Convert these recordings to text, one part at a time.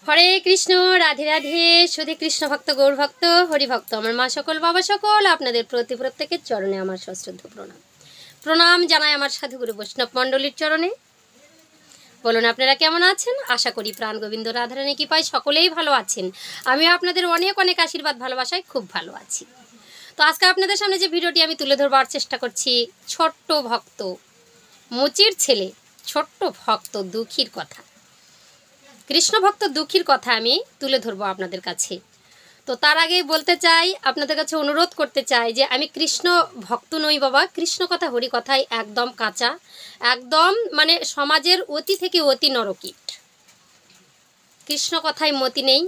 হরে কৃষ্ণ, রাধে রাধে। শুধু কৃষ্ণ ভক্ত, গৌর ভক্ত, হরি ভক্ত, আমার মা সকল, বাবা সকল, আপনাদের প্রত্যেকের চরণে আমার সশ্রদ্ধ প্রণাম। প্রণাম জানাই আমার সাধুগুরু বৈষ্ণব মণ্ডলীর চরণে। বলুন আপনারা কেমন আছেন? আশা করি প্রাণ গোবিন্দ রাধারানী কৃপায় সকলেই ভালো আছেন। আমিও আপনাদের অনেক অনেক আশীর্বাদ ভালোবাসায় খুব ভালো আছি। তো আজকে আপনাদের সামনে যে ভিডিওটি আমি তুলে ধরবার চেষ্টা করছি, ছোট্ট ভক্ত, মুচির ছেলে, ছোট্ট ভক্ত দুঃখীর কথা, কৃষ্ণ ভক্ত দুঃখীর কথা আমি তুলে ধরবো আপনাদের কাছে। তো তার আগেই বলতে চাই, আপনাদের কাছে অনুরোধ করতে চাই যে আমি কৃষ্ণ ভক্ত নই বাবা। কৃষ্ণ কথা, হরি কথাই একদম কাঁচা, একদম মানে সমাজের অতি থেকে অতি নরকীট। কৃষ্ণ কথায় মতি নেই,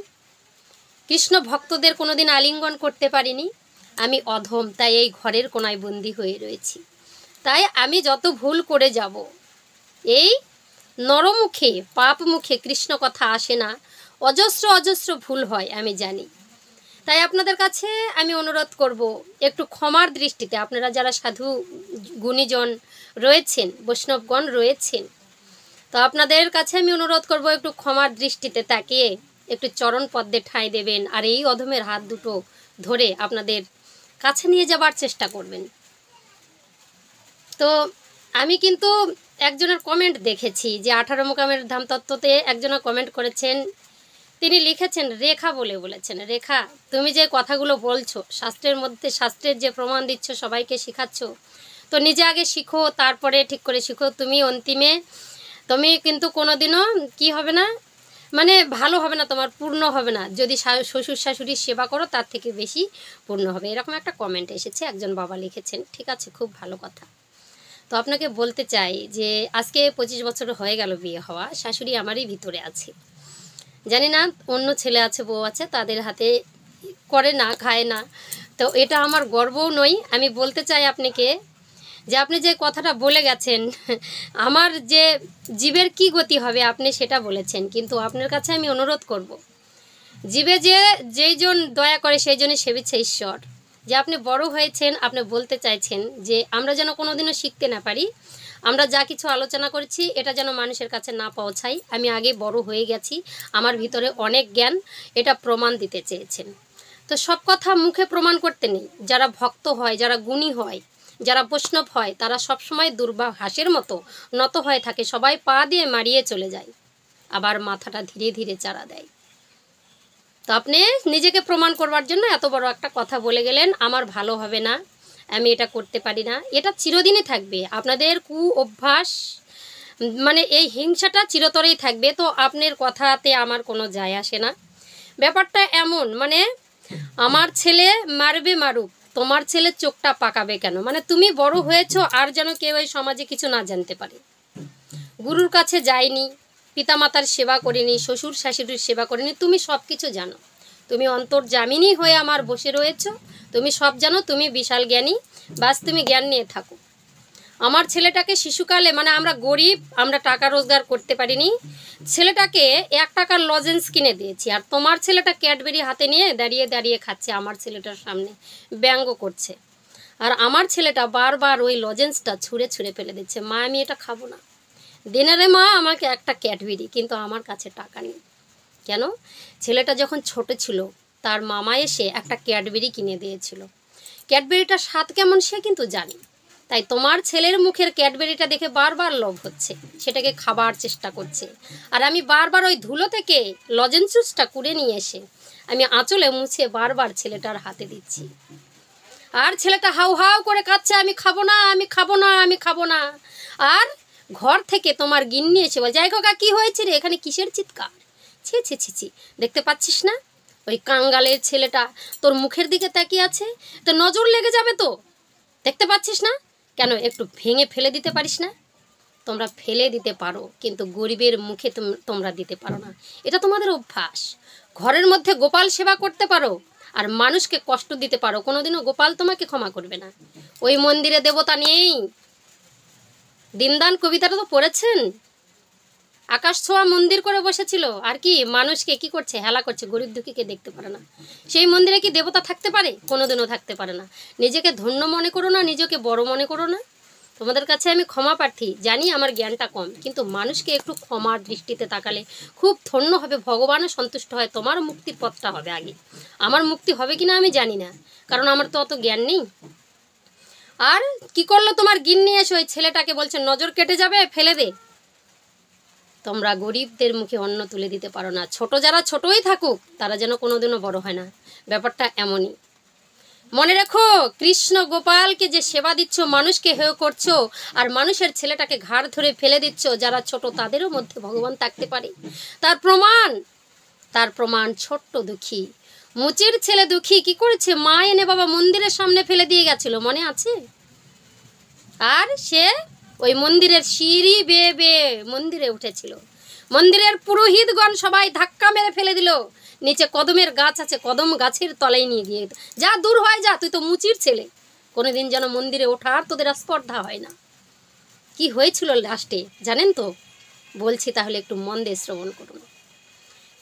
কৃষ্ণ ভক্তদের কোনোদিন আলিঙ্গন করতে পারিনি। আমি অধম, তাই এই ঘরের কোনায় বন্দি হয়ে রয়েছি। তাই আমি যত ভুল করে যাব, এই নরমুখে পাপ মুখে কৃষ্ণ কথা আসে না, অজস্র অজস্র ভুল হয় আমি জানি। তাই আপনাদের কাছে আমি অনুরোধ করব, একটু ক্ষমার দৃষ্টিতে, আপনারা যারা সাধু গুণীজন রয়েছেন, বৈষ্ণবগণ রয়েছেন, তো আপনাদের কাছে আমি অনুরোধ করব একটু ক্ষমার দৃষ্টিতে তাকিয়ে একটু চরণ পদ্মে ঠাঁই দেবেন, আর এই অধমের হাত দুটো ধরে আপনাদের কাছে নিয়ে যাবার চেষ্টা করবেন। তো আমি কিন্তু একজনের কমেন্ট দেখেছি যে 18 মোকামের ধাম তত্ত্বতে একজনের কমেন্ট করেছেন, তিনি লিখেছেন, রেখা বলেছেন, রেখা তুমি যে কথাগুলো বলছো, শাস্ত্রের মধ্যে শাস্ত্রের যে প্রমাণ দিচ্ছ, সবাইকে শেখাচ্ছ, তো নিজে আগে শিখো, তারপরে ঠিক করে শিখো। তুমি অন্তিমে তুমি কিন্তু কোনোদিনও কি হবে না, মানে ভালো হবে না, তোমার পূর্ণ হবে না। যদি শ্বশুর শাশুড়ির সেবা করো, তার থেকে বেশি পূর্ণ হবে। এরকম একটা কমেন্ট এসেছে, একজন বাবা লিখেছেন। ঠিক আছে, খুব ভালো কথা। তো আপনাকে বলতে চাই যে আজকে 25 বছর হয়ে গেল বিয়ে হওয়া, শাশুড়ি আমারই ভিতরে আছে। জানি না অন্য ছেলে আছে, বউ আছে, তাদের হাতে করে না, খায় না। তো এটা আমার গর্বও নই। আমি বলতে চাই আপনাকে যে আপনি যে কথাটা বলে গেছেন, আমার যে জীবের কি গতি হবে আপনি সেটা বলেছেন, কিন্তু আপনার কাছে আমি অনুরোধ করব, জীবে যেইজন দয়া করে সেই জন্য সেবিছে ঈশ্বর। যে আপনি বড় হয়েছেন, আপনি বলতে চাইছেন যে আমরা যেন কোনোদিনও শিখতে না পারি, আমরা যা কিছু আলোচনা করেছি এটা যেন মানুষের কাছে না পৌঁছাই। আমি আগে বড় হয়ে গেছি, আমার ভিতরে অনেক জ্ঞান, এটা প্রমাণ দিতে চেয়েছেন। তো সব কথা মুখে প্রমাণ করতে নেই। যারা ভক্ত হয়, যারা গুণী হয়, যারা বৈষ্ণব হয়, তারা সবসময় দুর্বা হাঁসের মতো নত হয়ে থাকে। সবাই পা দিয়ে মারিয়ে চলে যায়, আবার মাথাটা ধীরে ধীরে চারা দেয়। তো আপনি নিজেকে প্রমাণ করবার জন্য এত বড় একটা কথা বলে গেলেন, আমার ভালো হবে না, আমি এটা করতে পারি না, এটা চিরদিনই থাকবে। আপনাদের কু অভ্যাস, মানে এই হিংসাটা চিরতরেই থাকবে। তো আপনার কথাতে আমার কোনো যায় আসে না। ব্যাপারটা এমন, মানে আমার ছেলে মারবে মারুক, তোমার ছেলে চোখটা পাকাবে কেন? মানে তুমি বড় হয়েছো, আর যেন কেউ এই সমাজে কিছু না জানতে পারে। গুরুর কাছে যায়নি, পিতামাতার সেবা করিনি, শ্বশুর শাশুড়ির সেবা করিনি, তুমি সব কিছু জানো। তুমি অন্তর্যামিনী হয়ে আমার বসে রয়েছো, তুমি সব জানো, তুমি বিশাল জ্ঞানী, বাস তুমি জ্ঞান নিয়ে থাকো। আমার ছেলেটাকে শিশুকালে, মানে আমরা গরিব, আমরা টাকা রোজগার করতে পারিনি, ছেলেটাকে 1 টাকার লজেন্স কিনে দিয়েছি, আর তোমার ছেলেটা ক্যাডবেরি হাতে নিয়ে দাঁড়িয়ে দাঁড়িয়ে খাচ্ছে আমার ছেলেটার সামনে, ব্যঙ্গ করছে। আর আমার ছেলেটা বারবার ওই লজেন্সটা ছুঁড়ে ছুঁড়ে ফেলে দিচ্ছে, মা আমি এটা খাবো না, দেনে রে মা আমাকে একটা ক্যাডবেরি, কিন্তু আমার কাছে টাকা নেই। কেন? ছেলেটা যখন ছোট ছিল, তার মামা এসে একটা ক্যাডবেরি কিনে দিয়েছিল। ক্যাডবেরিটার স্বাদ কেমন সে কিন্তু জানে। তাই তোমার ছেলের মুখের ক্যাডবেরিটা দেখে বারবার লোভ হচ্ছে, সেটাকে খাবার চেষ্টা করছে। আর আমি বারবার ওই ধুলো থেকে লজেন্সটা কুড়ে নিয়ে এসে আমি আঁচলে মুছে বারবার ছেলেটার হাতে দিচ্ছি। আর ছেলেটা হাউ হাউ করে কাঁদছে, আমি খাবো না, আমি খাবো না, আমি খাবো না। আর ঘর থেকে তোমার গিন্নি এসে বল, যাই কাকা কী হয়েছে রে, এখানে কিসের চিৎকার? ছি ছি ছি ছি, দেখতে পাচ্ছিস না ওই কাঙ্গালের ছেলেটা তোর মুখের দিকে তাকিয়ে আছে, তো নজর লেগে যাবে তো, দেখতে পাচ্ছিস না? কেন একটু ভেঙে ফেলে দিতে পারিস না? তোমরা ফেলে দিতে পারো, কিন্তু গরিবের মুখে তোমরা দিতে পারো না। এটা তোমাদের অভ্যাস। ঘরের মধ্যে গোপাল সেবা করতে পারো, আর মানুষকে কষ্ট দিতে পারো, কোনোদিনও গোপাল তোমাকে ক্ষমা করবে না। ওই মন্দিরে দেবতা নেই। দীনদান কবিতাটা তো পড়েছেন, আকাশ ছোঁয়া মন্দির করে বসেছিল, আর কি মানুষকে কি করছে, হেলা করছে, গরিব দুঃখীকে দেখতে পারে না। সেই মন্দিরে কি দেবতা থাকতে পারে? কোনোদিনও থাকতে পারে না। নিজেকে ধন্য মনে করো না, নিজেকে বড় মনে করো না। তোমাদের কাছে আমি ক্ষমা প্রার্থী, জানি আমার জ্ঞানটা কম, কিন্তু মানুষকে একটু ক্ষমার দৃষ্টিতে তাকালে খুব ধন্য হবে, ভগবানও সন্তুষ্ট হয়, তোমার মুক্তির পথটা হবে আগে। আমার মুক্তি হবে কিনা আমি জানি না, কারণ আমার তো অত জ্ঞান নেই। আর কি করলো তোমার গিন্নি, এসে ওই ছেলেটাকে বলছে নজর কেটে যাবে, ফেলে দে। তোমরা গরিবদের মুখে অন্ন তুলে দিতে পারো না। ছোট যারা ছোটই থাকুক, তারা যেন কোনোদিনও বড় হয় না, ব্যাপারটা এমনই। মনে রেখো, কৃষ্ণ গোপালকে যে সেবা দিচ্ছ, মানুষকে হেয় করছো, আর মানুষের ছেলেটাকে ঘাড় ধরে ফেলে দিচ্ছ, যারা ছোট তাদেরও মধ্যে ভগবান থাকতে পারে। তার প্রমাণ ছোট্ট দুঃখী, মুচির ছেলে দুঃখী কি করেছে, মা এনে বাবা মন্দিরের সামনে ফেলে দিয়ে গেছিল, মনে আছে? আর সে ওই মন্দিরের সিঁড়ি বেয়ে বেয়ে মন্দিরে উঠেছিল। মন্দিরের পুরোহিতগণ সবাই ধাক্কা মেরে ফেলে দিল। নিচে কদমের গাছ আছে, কদম গাছের তলায় নিয়ে গিয়ে, যা দূর হয় যা, তুই তো মুচির ছেলে। কোনোদিন যেন মন্দিরে ওঠার তোদের স্পর্ধা হয় না। কি হয়েছিল লাস্টে জানেন তো? বলছি, তাহলে একটু মন দিয়ে শ্রবণ করুন।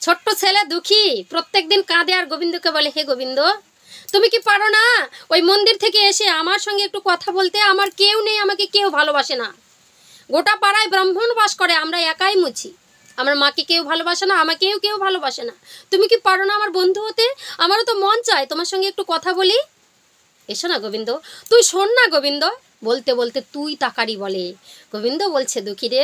ছোট্ট ছেলে দুঃখী প্রত্যেকদিন কাঁদে আর গোবিন্দকে বলে, হে গোবিন্দ, তুমি কি পারো না ওই মন্দির থেকে এসে আমার সঙ্গে একটু কথা বলতে? আমার কেউ নেই, আমাকে কেউ ভালোবাসে না, গোটা পাড়ায় ব্রাহ্মণ বাস করে, আমরা একাই মুছি, আমার মাকে কেউ ভালোবাসে না, আমাকেও কেউ ভালোবাসে না, তুমি কি পারো না আমার বন্ধু হতে? আমারও তো মন চায় তোমার সঙ্গে একটু কথা বলি, এসো না গোবিন্দ, তুই শোন না গোবিন্দ। বলতে বলতে তুই তাকারি বলে। গোবিন্দ বলছে, দুঃখী রে,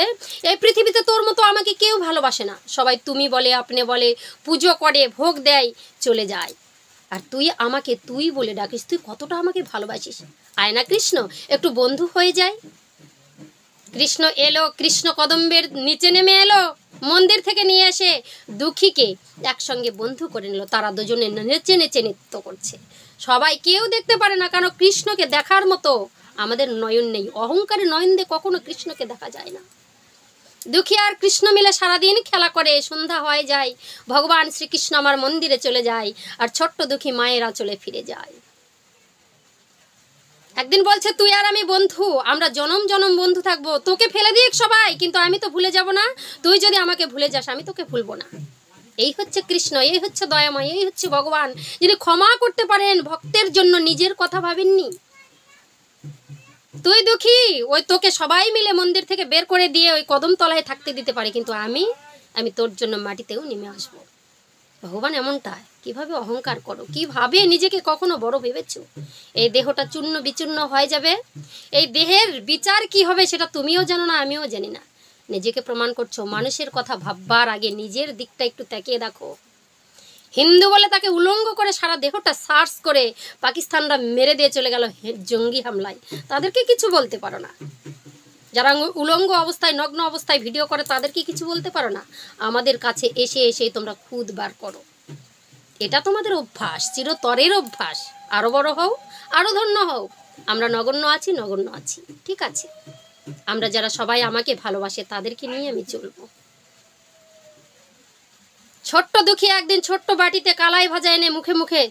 এই পৃথিবীতে তোর মতো আমাকে কেউ ভালোবাসে না, সবাই তুমি বলে, আপনি বলে, পুজো করে, ভোগ দেয়, চলে যায়, আর তুই আমাকে তুই বলে ডাকিস, তুই কতটা আমাকে ভালোবাসিস, আয় না কৃষ্ণ, একটু বন্ধু হয়ে যায়। কৃষ্ণ এলো, কৃষ্ণ কদম্বের নিচে নেমে এলো, মন্দির থেকে নিয়ে এসে দুঃখীকে একসঙ্গে বন্ধু করে নিল। তারা দুজনে নেচে নেচে নৃত্য করছে, সবাই কেউ দেখতে পারে না, কারণ কৃষ্ণকে দেখার মতো আমাদের নয়ন নেই, অহংকারে নয়ন দিয়ে কখনো কৃষ্ণকে দেখা যায় না। দুঃখী আর কৃষ্ণ মিলে সারাদিন খেলা করে, সন্ধ্যা হয়ে যায়, ভগবান শ্রীকৃষ্ণ আমার মন্দিরে চলে যায়, আর ছোট্ট দুঃখী মায়ের আঁচলে ফিরে যায়। একদিন বলছে, তুই আর আমি বন্ধু, আমরা জনম জনম বন্ধু থাকবো, তোকে ফেলে দিক সবাই, কিন্তু আমি তো ভুলে যাব না, তুই যদি আমাকে ভুলে যাস আমি তোকে ভুলবো না। এই হচ্ছে কৃষ্ণ, এই হচ্ছে দয়াময়, এই হচ্ছে ভগবান, যিনি ক্ষমা করতে পারেন ভক্তের জন্য, নিজের কথা ভাবেননি। তুই দুঃখী, ওই তোকে সবাই মিলে মন্দির থেকে বের করে দিয়ে ওই কদম তলায় থাকতে দিতে পারে, কিন্তু আমি তোর জন্য মাটিতেও নেমে আসবো। ভগবান এমনটা, কিভাবে অহংকার করো, কিভাবে নিজেকে কখনো বড় ভেবেছো? এই দেহটা চূর্ণ বিচূর্ণ হয়ে যাবে, এই দেহের বিচার কি হবে সেটা তুমিও জানো না, আমিও জানি না। নিজেকে প্রমাণ করছো, মানুষের কথা ভাববার আগে নিজের দিকটা একটু তাকিয়ে দেখো। হিন্দু বলে তাকে উলঙ্গ করে সারা দেহটা সার্চ করে পাকিস্তানরা মেরে দিয়ে চলে গেল জঙ্গি হামলায়, তাদেরকে কিছু বলতে পারো না। যারা উলঙ্গ অবস্থায়, নগ্ন অবস্থায় ভিডিও করে, তাদেরকে কিছু বলতে পারো না। আমাদের কাছে এসে এসে তোমরা খুদ বার করো, এটা তোমাদের অভ্যাস, চিরতরের অভ্যাস। আরো বড় হও, আরো ধন্য হও। আমরা নগণ্য আছি, নগণ্য আছি, ঠিক আছে, আমরা যারা সবাই আমাকে ভালোবাসে তাদেরকে নিয়ে আমি চলবো। ছোট্ট দুঃখী একদিন ছোট্ট বাটিতে কালাই ভাজা এনে মুখে মুখে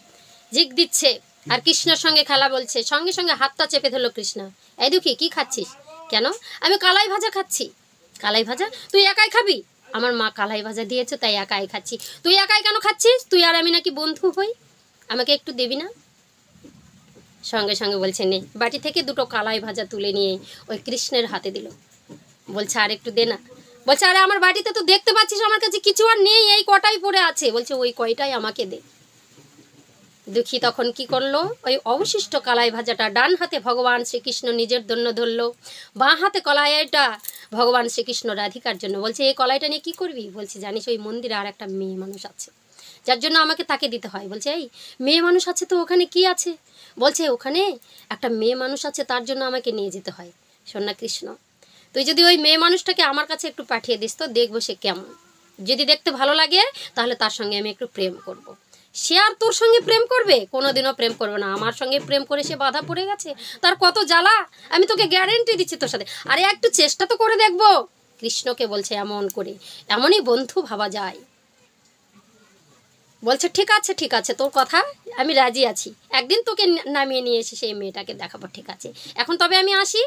ঝিক দিচ্ছে, আর কৃষ্ণের সঙ্গে খেলা বলছে। সঙ্গে সঙ্গে হাতটা চেপে ধরলো কৃষ্ণ। এই দুঃখী, কি খাচ্ছিস? কেন? আমি কালাই ভাজা খাচ্ছি। কালাই ভাজা তুই একাই খাবি? আমার মা কালাই ভাজা দিয়েছে তাই একাই খাচ্ছি। তুই একাই কেন খাচ্ছিস? তুই আর আমি নাকি বন্ধু হই, আমাকে একটু দেবি না? সঙ্গে সঙ্গে বলছে, নে। বাটি থেকে দুটো কালাই ভাজা তুলে নিয়ে ওই কৃষ্ণের হাতে দিল। বলছে, আর একটু দে না। বলছে, আরে আমার বাটিতে তো দেখতে পাচ্ছিস আমার কাছে কিছু আর নেই, এই কটাই পড়ে আছে। বলছে, ওই কয়টাই আমাকে দে। দুঃখী তখন কি করলো, ওই অবশিষ্ট কালাই ভাজাটা ডান হাতে ভগবান শ্রীকৃষ্ণ নিজের জন্য ধরলো, বাঁ হাতে কলাইটা ভগবান শ্রীকৃষ্ণ রাধিকার জন্য। বলছে, এই কলাইটা নিয়ে কি করবি? বলছে, জানিস ওই মন্দিরে আর একটা মেয়ে মানুষ আছে, যার জন্য আমাকে তাকে দিতে হয়। বলছে, এই মেয়ে মানুষ আছে তো ওখানে কি আছে? বলছে, ওখানে একটা মেয়ে মানুষ আছে, তার জন্য আমাকে নিয়ে যেতে হয়। শোন না কৃষ্ণ, তুই যদি ওই মেয়ে মানুষটাকে আমার কাছে একটু পাঠিয়ে দিস তো, দেখবো সে কেমন। যদি দেখতে ভালো লাগে তাহলে তার সঙ্গে আমি একটু প্রেম করব। সে আর তোর সঙ্গে প্রেম করবে? কোনোদিনও প্রেম করবে না। আমার সঙ্গে প্রেম করে সে বাধা পড়ে গেছে, তার কত জ্বালা, আমি তোকে গ্যারেন্টি দিচ্ছি তোর সাথে। আরে একটু চেষ্টা তো করে দেখবো। কৃষ্ণকে বলছে, এমন করে, এমনই বন্ধু ভাবা যায়। বলছে, ঠিক আছে ঠিক আছে, তোর কথা আমি রাজি আছি, একদিন তোকে নামিয়ে নিয়ে এসে সেই মেয়েটাকে দেখাবো, ঠিক আছে, এখন তবে আমি আসি।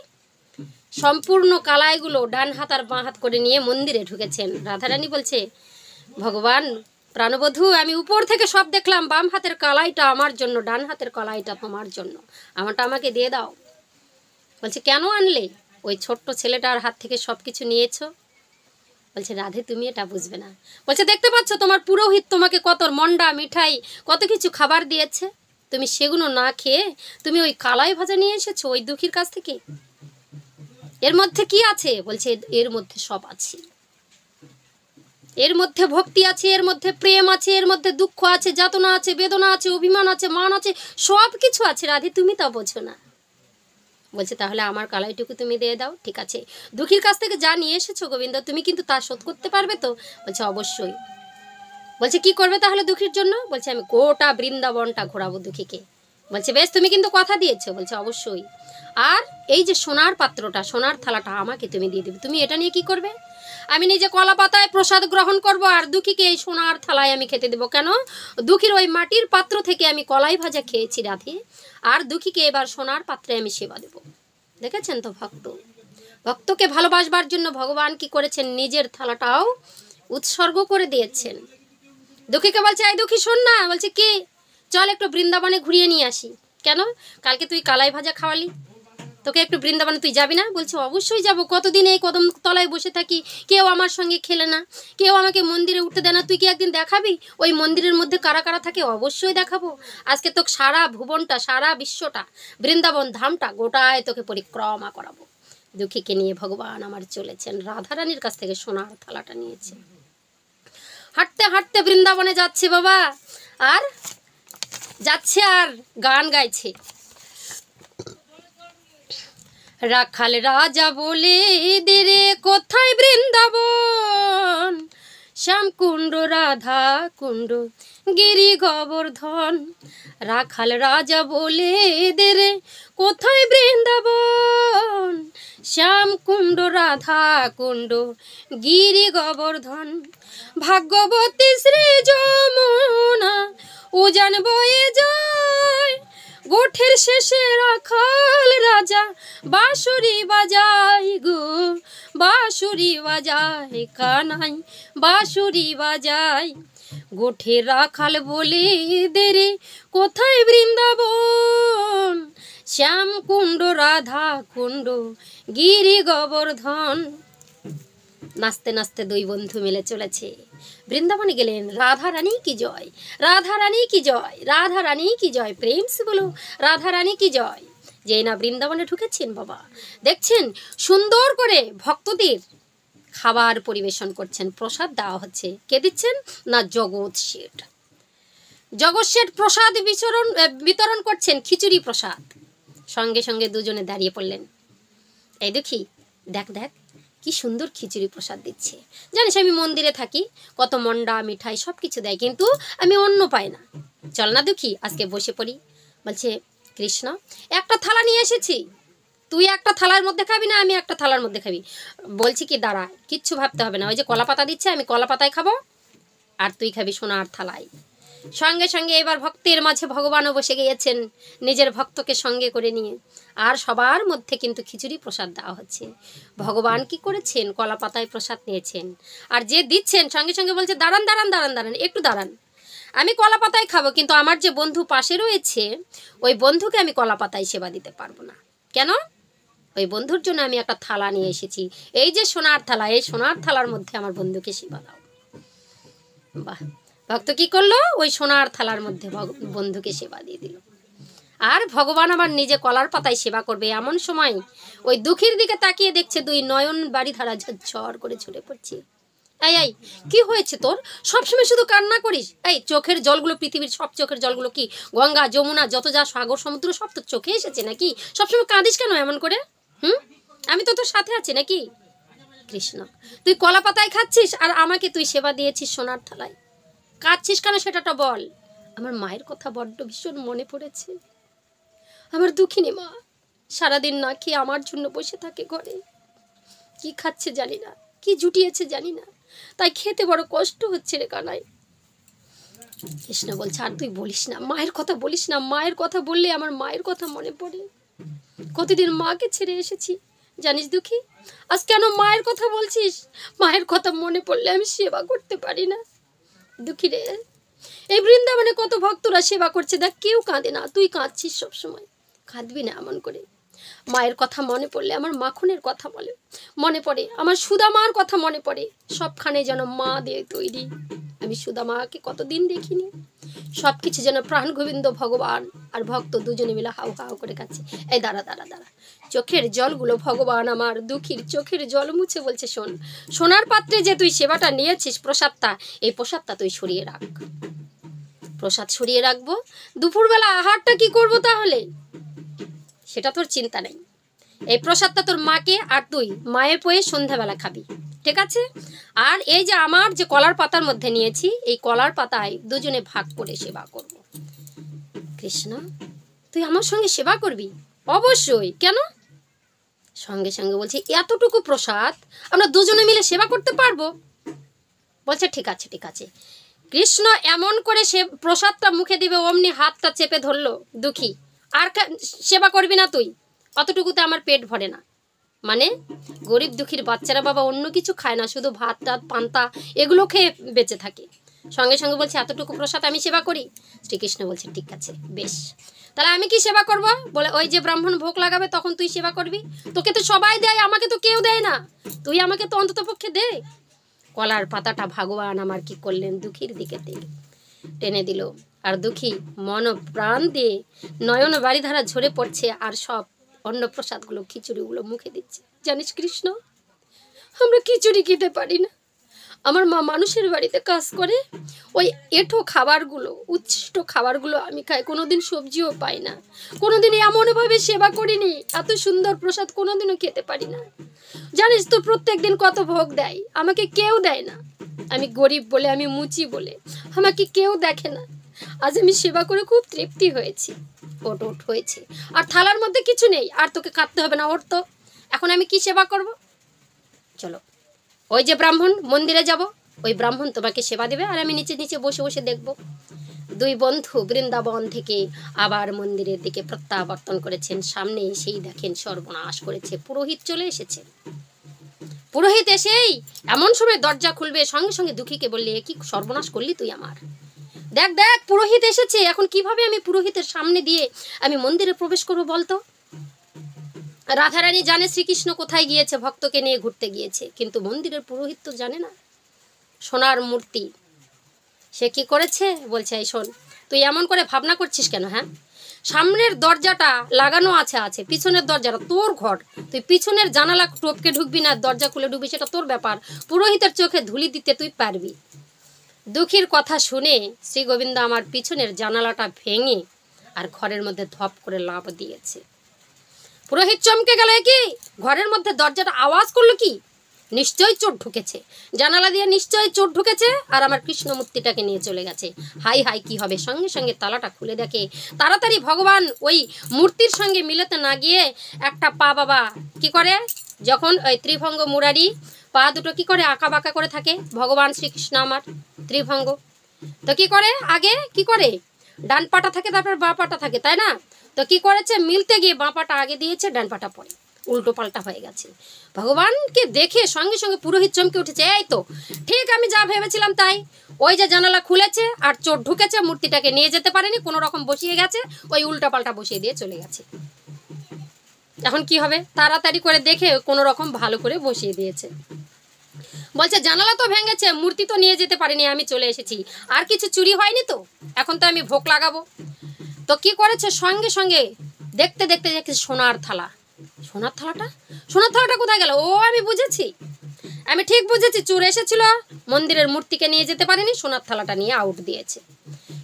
সম্পূর্ণ কালাইগুলো ডান হাত আর বাঁ হাত করে নিয়ে মন্দিরে ঢুকেছেন। রাধারানী বলছে, ভগবান প্রাণবধূ, আমি উপর থেকে সব দেখলাম, বাম হাতের কালাইটা আমার জন্য, ডান হাতের কলাইটা তোমার জন্য, আমারটা আমাকে দিয়ে দাও। বলছে, কেন আনলে? ওই ছোট্ট ছেলেটার হাত থেকে সব কিছু নিয়েছো? বলছে রাধে তুমি এটা বুঝবে না। বলছে দেখতে পাচ্ছ তোমার পুরোহিত তোমাকে কত মন্ডা মিঠাই কত কিছু খাবার দিয়েছে, তুমি সেগুলো না খেয়ে তুমি ওই কালাই ভাজা নিয়ে এসেছো ওই দুঃখীর কাছ থেকে। এর মধ্যে কি আছে? বলছে এর মধ্যে সব আছে, এর মধ্যে ভক্তি আছে, এর মধ্যে প্রেম আছে, এর মধ্যে দুঃখ আছে, যাতনা আছে, বেদনা আছে, অভিমান আছে, মান আছে, সব কিছু আছে রাধে, তুমি তা বোঝো না। বলছে তাহলে আমার কালাইটুকু তুমি দিয়ে দাও। ঠিক আছে, দুঃখীর কাছ থেকে যা নিয়ে এসেছো গোবিন্দ তুমি কিন্তু তা শোধ করতে পারবে তো? বলছে অবশ্যই। বলছে কি করবে তাহলে দুঃখীর জন্য? বলছে আমি গোটা বৃন্দাবনটা ঘোরাবো দুঃখীকে। বলছে বেশ, তুমি কিন্তু কথা দিয়েছো। বলছে অবশ্যই। আর এই যে সোনার পাত্রটা, সোনার থালাটা আমাকে তুমি দিয়ে দেবে, তুমি এটা নিয়ে কি করবে? আমি নিজে কলা পাতায় প্রসাদ গ্রহণ করব আর দুঃখীকে এই সোনার থালায় আমি খেতে দেবো। কেন? দুঃখীর ওই মাটির পাত্র থেকে আমি কলাই ভাজা খেয়েছি রাধে, আর দুঃখীকে এবার সোনার পাত্রে আমি সেবা দেব। দেখেছেন তো ভক্ত, ভক্তকে ভালোবাসবার জন্য ভগবান কি করেছেন, নিজের থালাটাও উৎসর্গ করে দিয়েছেন। দুঃখীকে বলছে এই দুঃখী শোন না। বলছে কি? চল একটু বৃন্দাবনে ঘুরিয়ে নিয়ে আসি। কেন? কালকে তুই কালাই ভাজা খাওয়ালি, তোকে একটু বৃন্দাবনে তুই যাবি না? বলছে অবশ্যই যাব, কতদিন এই কদম তলায় বসে থাকি, কেউ আমার সঙ্গে খেলে না, কেউ আমাকে মন্দিরে উঠতে দেয় না, তুই কি একদিন দেখাবি ওই মন্দিরের মধ্যে কারা কারা থাকে? অবশ্যই দেখাবো। আজকে তোকে সারা ভুবনটা, সারা বিশ্বটা, বৃন্দাবন ধামটা গোটায় তোকে পরিক্রমা করাবো। দুঃখীকে নিয়ে ভগবান আমার চলেছেন, রাধারানীর কাছ থেকে সোনার থালাটা নিয়েছে। হাঁটতে হাঁটতে বৃন্দাবনে যাচ্ছে বাবা, আর যাচ্ছে আর গান গাইছে। রাখাল রাজা বলে দেরে কোথায় বৃন্দাবন, শ্যামকুণ্ড রাধা কুণ্ড গিরি গোবর্ধন। রাখাল রাজা বলে দেরে কোথায় বৃন্দাবন, শ্যামকুণ্ড রাধা কুণ্ড গিরি গোবর্ধন। ভাগ্যবতী শ্রী যমুনা উজান বয়ে যায়, গোঠের শেষে রাখাল রাজা বাঁশুরি বাজায় গো, বাঁশুরি বাজায় কানাই বাঁশুরি বাজায়। গোঠের রাখাল বলে দেরে কোথায় বৃন্দাবন, শ্যামকুণ্ড রাধা কুণ্ড গিরি গোবর্ধন। নাচতে নাচতে দুই বন্ধু মিলে চলেছে, বৃন্দাবনে গেলেন। রাধা রানী কি জয়, রাধা রানী কি জয়, রাধা রানী কি জয়, প্রেম সে বলো রাধা রানী কি জয়। যেই না বৃন্দাবনে ঢুকেছেন বাবা, দেখছেন সুন্দর করে ভক্তদের খাবার পরিবেশন করছেন, প্রসাদ দেওয়া হচ্ছে। কে দিচ্ছেন? না জগৎ শেঠ। জগৎ শেঠ প্রসাদ বিতরণ করছেন, খিচুড়ি প্রসাদ। সঙ্গে সঙ্গে দুজনে দাঁড়িয়ে পড়লেন। এই দেখি, দেখ দেখ কি সুন্দর খিচুড়ি প্রসাদ দিচ্ছে। জানিস আমি মন্দিরে থাকি, কত মন্ডা মিঠাই সব কিছু দেয়, কিন্তু আমি অন্ন পাই না। চল না দুঃখী আজকে বসে পড়ি। বলছে কৃষ্ণ একটা থালা নিয়ে এসেছি, তুই একটা থালার মধ্যে খাবি না আমি একটা থালার মধ্যে খাবি? বলছি কি দাঁড়া, কিচ্ছু ভাবতে হবে না, ওই যে কলা পাতা দিচ্ছে আমি কলা পাতায় খাবো, আর তুই খাবি সোনার থালায়। সঙ্গে সঙ্গে এবার ভক্তের মাঝে ভগবানও বসে গিয়েছেন নিজের ভক্তকে সঙ্গে করে নিয়ে, আর সবার মধ্যে কিন্তু খিচুড়ি প্রসাদ দেওয়া হচ্ছে। ভগবান কি করেছেন? কলা পাতায় প্রসাদ নিয়েছেন, আর যে দিচ্ছেন সঙ্গে সঙ্গে বলছে দাঁড়ান দাঁড়ান দাঁড়ান দাঁড়ান একটু দাঁড়ান, আমি কলা পাতায় খাবো, কিন্তু আমার যে বন্ধু পাশে রয়েছে ওই বন্ধুকে আমি কলা পাতায় সেবা দিতে পারবো না। কেন? ওই বন্ধুর জন্য আমি একটা থালা নিয়ে এসেছি, এই যে সোনার থালা, এই সোনার থালার মধ্যে আমার বন্ধুকে সেবা দাও। বাহ, ভক্ত কি করলো? ওই সোনার থালার মধ্যে বন্ধুকে সেবা দিয়ে দিল। আর ভগবান আবার নিজে কলার পাতায় সেবা করবে, এমন সময় ওই দুঃখীর দিকে তাকিয়ে দেখছে দুই নয়ন বাড়ি ধারা ঝরঝর করে ছুটে পড়ছে। এই এই কি হয়েছে তোর? সবসময় শুধু কান্না করিস। এই চোখের জলগুলো, পৃথিবীর সব চোখের জলগুলো কি গঙ্গা যমুনা যত যা সাগর সমুদ্র সব তোর চোখে এসেছে নাকি? সবসময় কাঁদিস কেন এমন করে? আমি তো তোর সাথে আছি নাকি? কৃষ্ণ তুই কলা পাতায় খাচ্ছিস আর আমাকে তুই সেবা দিয়েছিস সোনার থালায়, কাঁদছিস কেন সেটাটা বল। আমার মায়ের কথা বড্ড ভীষণ মনে পড়েছে। আমার দুঃখিনী মা সারাদিন না খেয়ে আমার জন্য বসে থাকে ঘরে, কি খাচ্ছে জানি না, কি জুটিয়েছে জানি না, তাই খেতে বড় কষ্ট হচ্ছে রে কানাই। কৃষ্ণ বলছে আর তুই বলিস না, মায়ের কথা বলিস না, মায়ের কথা বললে আমার মায়ের কথা মনে পড়ে। কতদিন মাকে ছেড়ে এসেছি জানিস দুঃখী, আজ কেন মায়ের কথা বলছিস? মায়ের কথা মনে পড়লে আমি সেবা করতে পারি না। দুঃখী রে, এই বৃন্দাবনে কত ভক্তরা সেবা করছে, দেখ কেউ কাঁদে না, তুই কাঁদছিস সবসময়। কাঁদবি না এমন করে। মায়ের কথা মনে পড়লে আমার মাখনের কথা মনে পড়ে, আমার সুদামার কথা মনে পড়ে। সবখানে যেন মা দিয়ে তৈরি। আমি সুদামাকে কতদিন দেখিনি। সব কিছু যেন প্রাণ গোবিন্দ ভগবান আর ভক্ত দুজনে মিলে হাউ হাউ করে কাছে। এই দাঁড়া দাঁড়া দাঁড়া, চোখের জলগুলো ভগবান আমার দুঃখীর চোখের জল মুছে বলছে, শোন, সোনার পাত্রে যে তুই সেবাটা নিয়েছিস প্রসাদটা, এই প্রসাদটা তুই সরিয়ে রাখ। প্রসাদ সরিয়ে রাখবো, দুপুরবেলা আহারটা কি করব তাহলে? সেটা তোর চিন্তা নেই। এই প্রসাদটা তোর মাকে আর তুই মায়ের পয়ে সন্ধ্যাবেলা খাবি, ঠিক আছে? আর এই যে আমার যে কলার পাতার মধ্যে নিয়েছি, এই কলার পাতায় দুজনে ভাগ করে সেবা করব। কৃষ্ণ, তুই আমার সঙ্গে সেবা করবি? অবশ্যই, কেন? সঙ্গে সঙ্গে বলছে, এতটুকু প্রসাদ আমরা দুজনে মিলে সেবা করতে পারবো? বলছে ঠিক আছে ঠিক আছে। কৃষ্ণ এমন করে সে প্রসাদটা মুখে দিবে, অমনি হাতটা চেপে ধরলো দুঃখী। আর সেবা করবি না তুই? অতটুকুতে আমার পেট ভরে না। মানে গরিব দুঃখীর বাচ্চারা বাবা অন্য কিছু খায় না, শুধু ভাত টাত পান্তা এগুলো খেয়ে বেঁচে থাকে। সঙ্গে সঙ্গে বলছে এতটুকু প্রসাদ আমি সেবা করি? শ্রীকৃষ্ণ বলছে ঠিক আছে, বেশ, তাহলে আমি কি সেবা করব? বলে ওই যে ব্রাহ্মণ ভোগ লাগাবে তখন তুই সেবা করবি। তোকে তো সবাই দেয়, আমাকে তো কেউ দেয় না, তুই আমাকে তো অন্তত পক্ষে দে। কলার পাতাটা ভগবান আমার কি করলেন, দুঃখীর দিকে টেনে দিল। আর দুঃখী মন প্রাণ দিয়ে নয়ন বাড়িধারা ঝরে পড়ছে, আর সব অন্ন প্রসাদগুলো খিচুড়িগুলো মুখে দিচ্ছে। জানিস কৃষ্ণ, আমরা খিচুড়ি খেতে পারি না। আমার মা মানুষের বাড়িতে কাজ করে, ওই এঁঠো খাবারগুলো, উচ্ছিষ্ট খাবারগুলো আমি খাই, কোনোদিন সবজিও পাই না, কোনোদিন এমনভাবে সেবা করিনি, এত সুন্দর প্রসাদ কোনোদিনও খেতে পারি না। জানিস তো প্রত্যেক দিন কত ভোগ দেয়, আমাকে কেউ দেয় না। আমি গরিব বলে, আমি মুচি বলে আমাকে কেউ দেখে না। আজ আমি সেবা করে খুব তৃপ্তি হয়েছি। ওট ওট হয়েছে, আর থালার মধ্যে কিছু নেই, আর তোকে কাঁদতে হবে না, ওর তো এখন আমি কি সেবা করব? চলো ওই যে ব্রাহ্মণ মন্দিরে যাব, ওই ব্রাহ্মণ তোমাকে সেবা দেবে, আর আমি নিচে নিচে বসে বসে দেখব। দুই বন্ধু বৃন্দাবন থেকে আবার মন্দিরের দিকে প্রত্যাবর্তন করেছেন। সামনে এসেই দেখেন সর্বনাশ করেছে, পুরোহিত চলে এসেছে। পুরোহিত এসেই এমন সময় দরজা খুলবে, সঙ্গে সঙ্গে দুঃখীকে বললে, কি সর্বনাশ করলি তুই আমার? দেখ দেখ, পুরোহিত এসেছে, এখন কিভাবে আমি পুরোহিতের সামনে দিয়ে আমি মন্দিরে প্রবেশ করবো বলতো? রাধারানী জানে শ্রীকৃষ্ণ কোথায় গিয়েছে, ভক্তকে নিয়ে ঘুরতে গিয়েছে, কিন্তু মন্দিরের পুরোহিত তো জানে না। সোনার মূর্তি সে কি করেছে, বলছে এই শোন, তুই এমন করে ভাবনা করছিস কেন? হ্যাঁ, সামনের দরজাটা লাগানো আছে, পিছনের দরজাটা তোর ঘর, তুই পিছনের জানালা টপকে ঢুকবি না দরজা খুলে ঢুকবি, সেটা তোর ব্যাপার। পুরোহিতের চোখে ধুলি দিতে তুই পারবি? দুঃখীর কথা শুনে শ্রী গোবিন্দ আমার পিছনের জানালাটা ভেঙে আর ঘরের মধ্যে ধপ করে লাফ দিয়েছে। পুরোহিত চমকে গেল, কি ঘরের মধ্যে দরজাটা আওয়াজ করলো, কি নিশ্চয়ই চোর ঢুকেছে, জানালা দিয়ে নিশ্চয়ই চোর ঢুকেছে, আর আমার কৃষ্ণ মূর্তিটাকে নিয়ে চলে গেছে। হাই হাই কি হবে? সঙ্গে সঙ্গে তালাটা খুলে দেখে তাড়াতাড়ি ভগবান ওই মূর্তির সঙ্গে মিলতে না গিয়ে একটা পা বাবা কি করে, যখন ওই ত্রিভঙ্গ মুরারি পা দুটো কি করে আঁকা বাঁকা করে থাকে, ভগবান শ্রীকৃষ্ণ আমার ত্রিভঙ্গ, তো কি করে আগে কি করে ডান পাটা থাকে, তারপর বাঁ পাটা থাকে, তাই না? তো কি করেছে, মিলতে গিয়ে বাঁ পাটা আগে দিয়েছে, ডান পাটা পরে উল্টো পাল্টা হয়ে গেছে। ভগবানকে দেখে সঙ্গে সঙ্গে পুরোহিত চমকে উঠেছে, এই তো ঠিক আমি যা ভেবেছিলাম তাই, ওই যে জানালা খুলেছে আর চোর ঢুকেছে, মূর্তিটাকে নিয়ে যেতে পারেনি, কোনো রকম বসিয়ে গেছে, ওই উল্টা পাল্টা বসিয়ে দিয়ে চলে গেছে। এখন কি হবে? তাড়াতাড়ি করে দেখে কোনো রকম ভালো করে বসিয়ে দিয়েছে। বলছে জানালা তো ভেঙেছে, মূর্তি তো নিয়ে যেতে পারিনি, আমি চলে এসেছি, আর কিছু চুরি হয়নি তো, এখন তো আমি ভোগ লাগাবো। তো কি করেছে, সঙ্গে সঙ্গে দেখতে দেখতে দেখছে সোনার থালা। সোনার থালাটা কোথায় গেল? ও আমি বুঝেছি, আমি ঠিক বুঝেছি, চোর এসেছিল, মন্দিরের মূর্তিকে নিয়ে যেতে পারেনি, সোনার থালাটা নিয়ে আউট দিয়েছে।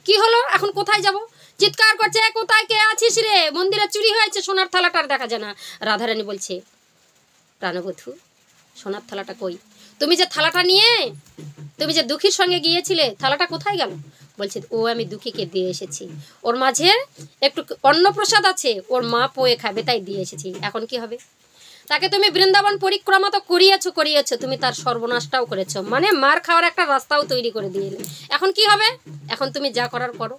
কি হলো, এখন কোথায় যাব? চিৎকার করছে, কোথায় কে আছিস রে, মন্দিরে চুরি হয়েছে, সোনার থালাটার দেখা যায় না। রাধারানী বলছে, প্রাণবধূ সোনার থালাটা কই? তুমি যে থালাটা নিয়ে তুমি যে দুঃখীর সঙ্গে গিয়েছিলে, থালাটা কোথায় গেল? বলছে ও আমি দুঃখীকে দিয়ে এসেছি, ওর মাঝে একটু অন্নপ্রসাদ আছে, ওর মা পোয়ে খাবে তাই দিয়ে এসেছি। এখন কি হবে? তাকে তুমি বৃন্দাবন পরিক্রমা তো করিয়েছো, তুমি তার সর্বনাশটাও করেছো, মানে মার খাওয়ার একটা রাস্তাও তৈরি করে দিয়েলে। এখন কি হবে? এখন তুমি যা করার করো।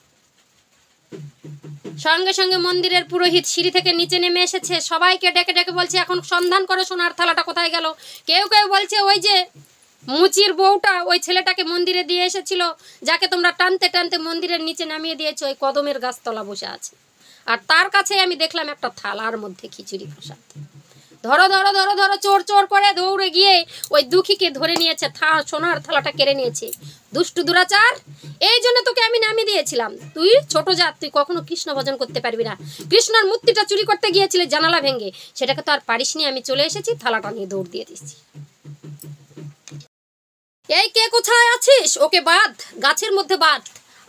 সঙ্গে সঙ্গে মন্দিরের পুরোহিত সিঁড়ি থেকে নিচে নেমে এসেছে, সবাইকে ডেকে ডেকে বলছে এখন সন্ধান করো সোনার থালাটা কোথায় গেল। কেউ কেউ বলছে ওই যে মুচির বউটা ওই ছেলেটাকে মন্দিরে দিয়ে এসেছিল, যাকে তোমরা টানতে টানতে মন্দিরের নিচে নামিয়ে দিয়েছো, ওই কদমের গাছতলা বসে আছে। আর তার কাছে আমি দেখলাম একটা থালার মধ্যে খিচুড়ি প্রসাদ। ধরো ধরো ধরো ধরো, চোর চোর করে দৌড়ে গিয়ে ওই দুঃখীকে ধরে নিয়েছে, সোনার থালাটা কেড়ে নিয়েছে। দুষ্টু দুরাচার, এই জন্য তোকে আমি নামিয়ে দিয়েছিলাম। তুই ছোট জাত, তুই কখনো কৃষ্ণ ভজন করতে পারবি না। কৃষ্ণর মূর্তিটা চুরি করতে গিয়েছিলি জানালা ভেঙে, সেটাকে তো আর পারিসনি। আমি চলে এসেছি, থালাটা নিয়ে দৌড় দিয়ে দিচ্ছি। এই কে কোথায় আছিস? ওকে বাঁধ, গাছের মধ্যে বাঁধ,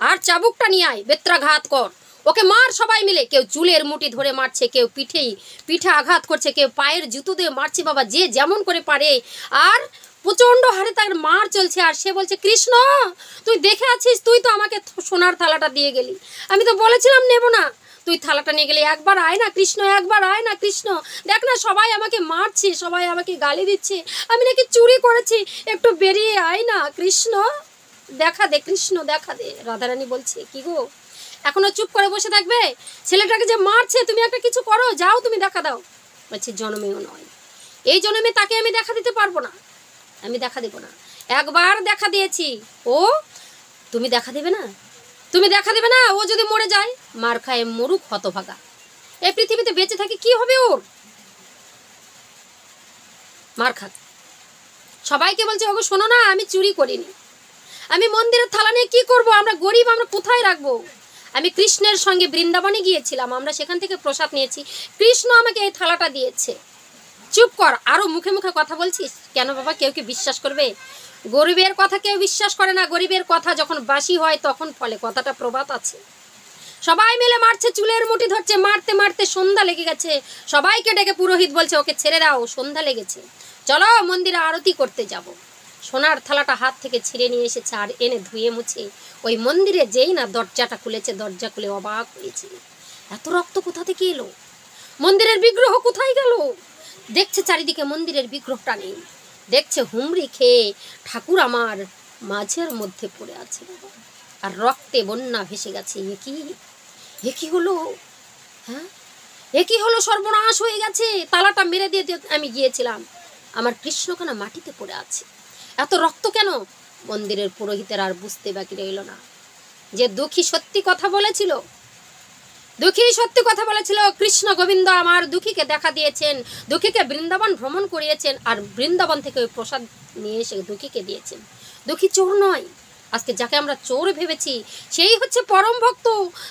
আর চাবুকটা নিয়ে আয়, বেত্রাঘাত কর, ওকে মার সবাই মিলে। কেউ চুলের মুঠি ধরে মারছে, কেউ পিঠে আঘাত করছে, কেউ পায়ের জুতো দিয়ে মারছে, বাবা যে যেমন করে পারে। আর প্রচণ্ড হারে তার মার চলছে। আর সে বলছে, কৃষ্ণ তুই দেখে আছিস, তুই তো আমাকে সোনার থালাটা দিয়ে গেলি, আমি তো বলেছিলাম নেব না, তুই থালাটা নিয়ে গেলি। একবার আয় না কৃষ্ণ, একবার আয় না কৃষ্ণ, দেখ না সবাই আমাকে মারছে, সবাই আমাকে গালি দিচ্ছে, আমি নাকি চুরি করেছি, একটু বেরিয়ে আয় না কৃষ্ণ, দেখা দে কৃষ্ণ, দেখা দে। রাধারানী বলছে, কি গো এখনো চুপ করে বসে থাকবে? ছেলেটাকে যে মারছে, তুমি একটা কিছু করো, যাও তুমি দেখা দাও। বলছে, জন্মেও নয়, এই জন্মে তাকে আমি দেখা দিতে পারবো না, আমি দেখা দেবো না। একবার দেখা দিয়েছি, ও তুমি দেখা দেবে না, তুমি দেখা দেবে না। ও যদি মরে যায়, মার খায় মরুক হতভাগা, এই পৃথিবীতে বেঁচে থাকে কি হবে ওর? মার খাক। সবাইকে বলছে, ওগো শোনো না, আমি চুরি করিনি, আমি মন্দিরের থালা নিয়ে কি করব, আমরা গরিব, আমরা কোথায় রাখবো? আমি কৃষ্ণের সঙ্গে বৃন্দাবনে গিয়েছিলাম, আমরা সেখান থেকে প্রসাদ নিয়েছি, কৃষ্ণ আমাকে এই থালাটা দিয়েছে। চুপ কর, আরো মুখে মুখে কথা বলছিস কেন বাবা? কেউ কি বিশ্বাস করবে? গরিবের কথা কেউ বিশ্বাস করে না, গরিবের কথা যখন বাসি হয় তখন ফলে, কথাটা প্রবাদ আছে। সবাই মিলে মারছে, চুলের মুঠি ধরছে, মারতে মারতে সন্ধ্যা লেগে গেছে। সবাইকে ডেকে পুরোহিত বলছে, ওকে ছেড়ে দাও, সন্ধ্যা লেগেছে, চলো মন্দিরে আরতি করতে যাব। সোনার থালাটা হাত থেকে ছিঁড়ে নিয়ে এসেছে, আর এনে ধুয়ে মুছে ওই মন্দিরে যেই না দরজাটা খুলেছে, দরজা খুলে অবাক হয়েছে, এত রক্ত কোথা থেকে এলো? মন্দিরের বিগ্রহ কোথায় গেল? দেখছে চারিদিকে মন্দিরের বিগ্রহটা নেই, দেখছে হুমড়ি খেয়ে ঠাকুর আমার মাঝের মধ্যে পড়ে আছে, আর রক্তে বন্যা ভেসে গেছে। এ কি হলো? হ্যাঁ, এ কি হলো? সর্বনাশ হয়ে গেছে, তালাটা মেরে দিয়ে আমি গিয়েছিলাম, আমার কৃষ্ণখানা মাটিতে পড়ে আছে, এত রক্ত কেন? মন্দিরের পুরোহিতের আর বুঝতে বাকি রইল না যে দুঃখী সত্যি কথা বলেছিল, দুঃখী সত্যি কথা বলেছিল। কৃষ্ণ গোবিন্দ আমার দুঃখীকে দেখা দিয়েছেন, দুঃখীকে বৃন্দাবন ভ্রমণ করিয়েছেন, আর বৃন্দাবন থেকে ওই প্রসাদ নিয়ে এসে দুঃখীকে দিয়েছেন। দুঃখী চোর নয়, আজকে যাকে আমরা চোর ভেবেছি সেই হচ্ছে পরম ভক্ত,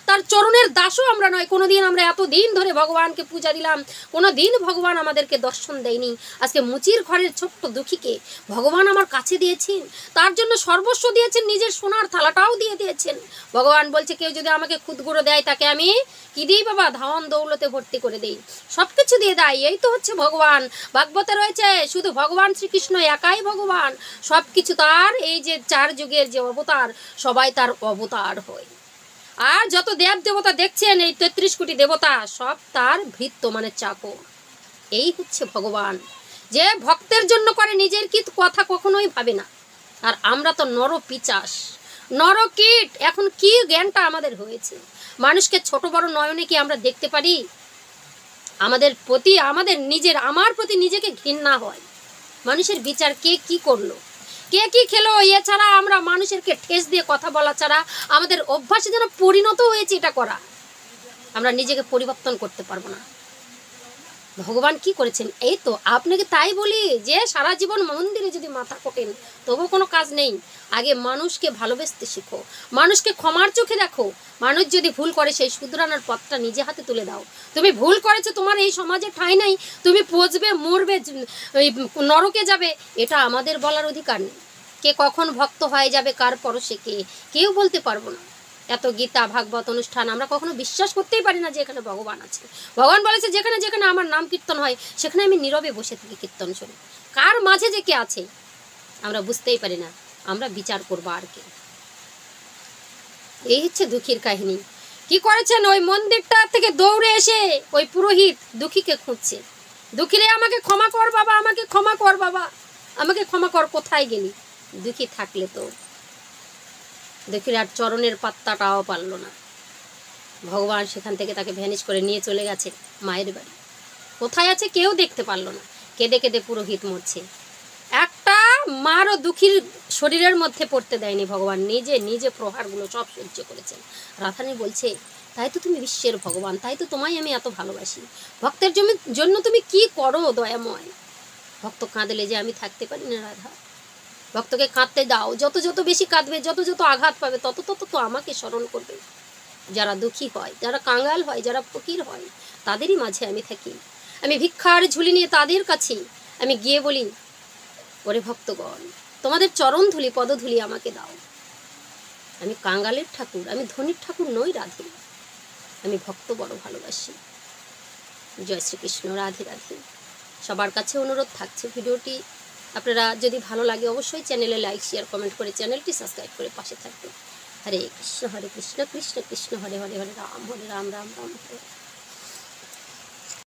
তার চরণের দাসও আমরা নয়। কোনোদিন আমরা এতদিন ধরে ভগবানকে পূজা দিলাম, কোনোদিন ভগবান আমাদেরকে দর্শন দেয়নি। আজকে মুচির ঘরের ছোট্ট দুঃখীকে ভগবান আমার কাছে দিয়েছেন, তার জন্য সর্বস্ব দিয়েছেন, নিজের সোনার থালাটাও দিয়ে দিয়েছেন। ভগবান বলছে, কেউ যদি আমাকে খুদগুঁড়ো দেয়, তাকে আমি কি দিই বাবা? ধান দৌলতে ভর্তি করে দিই, সব কিছু দিয়ে দেয়। এই তো হচ্ছে ভগবান। ভাগবতে রয়েছে, শুধু ভগবান শ্রীকৃষ্ণ একাই ভগবান, সব কিছু তার। এই যে 4 যুগের যে অবতার, সবাই তার অবতার হয়। আর যত দেব দেবতা দেখছেন, এই 33 কোটি দেবতা, সব তার ভৃত্য মানে চাকর। এই হচ্ছে ভগবান, যে ভক্তের জন্য করে, নিজের কি কথা কখনোই ভাবে না। আর আমরা তো নরপিচাস, নরকীট। এখন কি জ্ঞানটা আমাদের হয়েছে? মানুষকে ছোট বড় নয়নে কি আমরা দেখতে পারি? আমাদের প্রতি, আমাদের নিজের, আমার প্রতি নিজেকে ঘৃণা হয়। মানুষের বিচার কে কি করলো, কে কি খেলো, এছাড়া আমরা মানুষেরকে ঠেস দিয়ে কথা বলা ছাড়া আমাদের অভ্যাসে যেন পরিণত হয়েছে এটা করা। আমরা নিজেকে পরিবর্তন করতে পারবো না। ভগবান কি করেছেন? এই তো আপনাকে তাই বলি যে সারা জীবন মন্দিরে যদি মাথা কোটেন তবু কোনো কাজ নেই। আগে মানুষকে ভালোবাসতে শিখো, মানুষকে ক্ষমার চোখে দেখো। মানুষ যদি ভুল করে, সেই শুধরানোর পথটা নিজে হাতে তুলে দাও। তুমি ভুল করেছো, তোমার এই সমাজে ঠাঁই নাই, তুমি পচবে, মরবে, নরকে যাবে, এটা আমাদের বলার অধিকার নেই। কে কখন ভক্ত হয়ে যাবে, কার পরশে কে, কেউ বলতে পারবো না। এত গীতা ভাগবত অনুষ্ঠান আমরা কখনো বিশ্বাস করতেই পারি না যে এখানে ভগবান আছে। ভগবান বলেছে, যেখানে যেখানে আমার নাম কীর্তন হয়, সেখানে আমি নীরবে বসে থাকি, কীর্তন শুনি। কার মাঝে যে কে আছে আমরা বুঝতেই পারি না, আমরা বিচার করবো আর কে। এই হচ্ছে দুঃখীর কাহিনী। কি করেছেন? ওই মন্দিরটা থেকে দৌড়ে এসে ওই পুরোহিত দুঃখীকে খুঁজছে। দুঃখীরে, আমাকে ক্ষমা কর বাবা, আমাকে ক্ষমা কর বাবা, আমাকে ক্ষমা কর, কোথায় গেলি? দুঃখী থাকলে তো দুঃখীর আর চরণের পাত্তাটাও পারল না। ভগবান সেখান থেকে তাকে ভ্যানিশ করে নিয়ে চলে গেছে মায়ের বাড়ি। কোথায় আছে কেউ দেখতে পারল না। কেঁদে কেঁদে পুরোহিত মরছে। একটা মারও দুঃখীর শরীরের মধ্যে পড়তে দেয়নি ভগবান, নিজে নিজে প্রহারগুলো সব সহ্য করেছেন। রাধারানী বলছে, তাই তো তুমি বিশ্বের ভগবান, তাই তো তোমায় আমি এত ভালোবাসি। ভক্তের জন্য তুমি কি করো দয়াময়। ভক্ত কাঁদলে যে আমি থাকতে পারি না রাধা। ভক্তকে কাঁদতে দাও, যত যত বেশি কাঁদবে, যত যত আঘাত পাবে, তত তত তো আমাকে স্মরণ করবে। যারা দুঃখী হয়, যারা কাঙ্গাল হয়, যারা ফকির হয়, তাদেরই মাঝে আমি থাকি। আমি ভিক্ষার ঝুলি নিয়ে তাদের কাছেই আমি গিয়ে বলি, ওরে ভক্তগণ, তোমাদের চরণ ধুলি পদধুলি আমাকে দাও। আমি কাঙ্গালের ঠাকুর, আমি ধনীর ঠাকুর নই রাধে। আমি ভক্ত বড় ভালোবাসি। জয় শ্রীকৃষ্ণ, রাধে রাধে। সবার কাছে অনুরোধ থাকছে, ভিডিওটি আপনারা যদি ভালো লাগে অবশ্যই চ্যানেলে লাইক শেয়ার কমেন্ট করে চ্যানেলটি সাবস্ক্রাইব করে পাশে থাকবেন। হরে কৃষ্ণ কৃষ্ণ কৃষ্ণ হরে হরে, হরে রাম রাম রাম হরে।